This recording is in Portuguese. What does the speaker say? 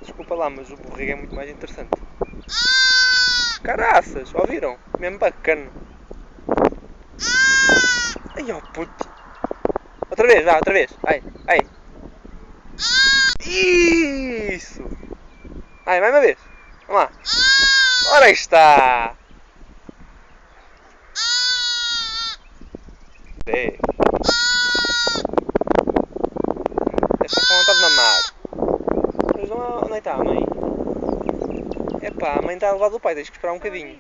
Desculpa lá, mas o borrego é muito mais interessante. Caraças, ouviram? Mesmo bacana. Ai, ó puto. Outra vez, vá, outra vez. Ai, ai. Isso! Ai, mais uma vez. Vamos lá. Ora aí está! Deve estar com vontade de mamar. Mas onde é que está a mãe? Epá, a mãe está a levar do pai, tens que esperar um bocadinho.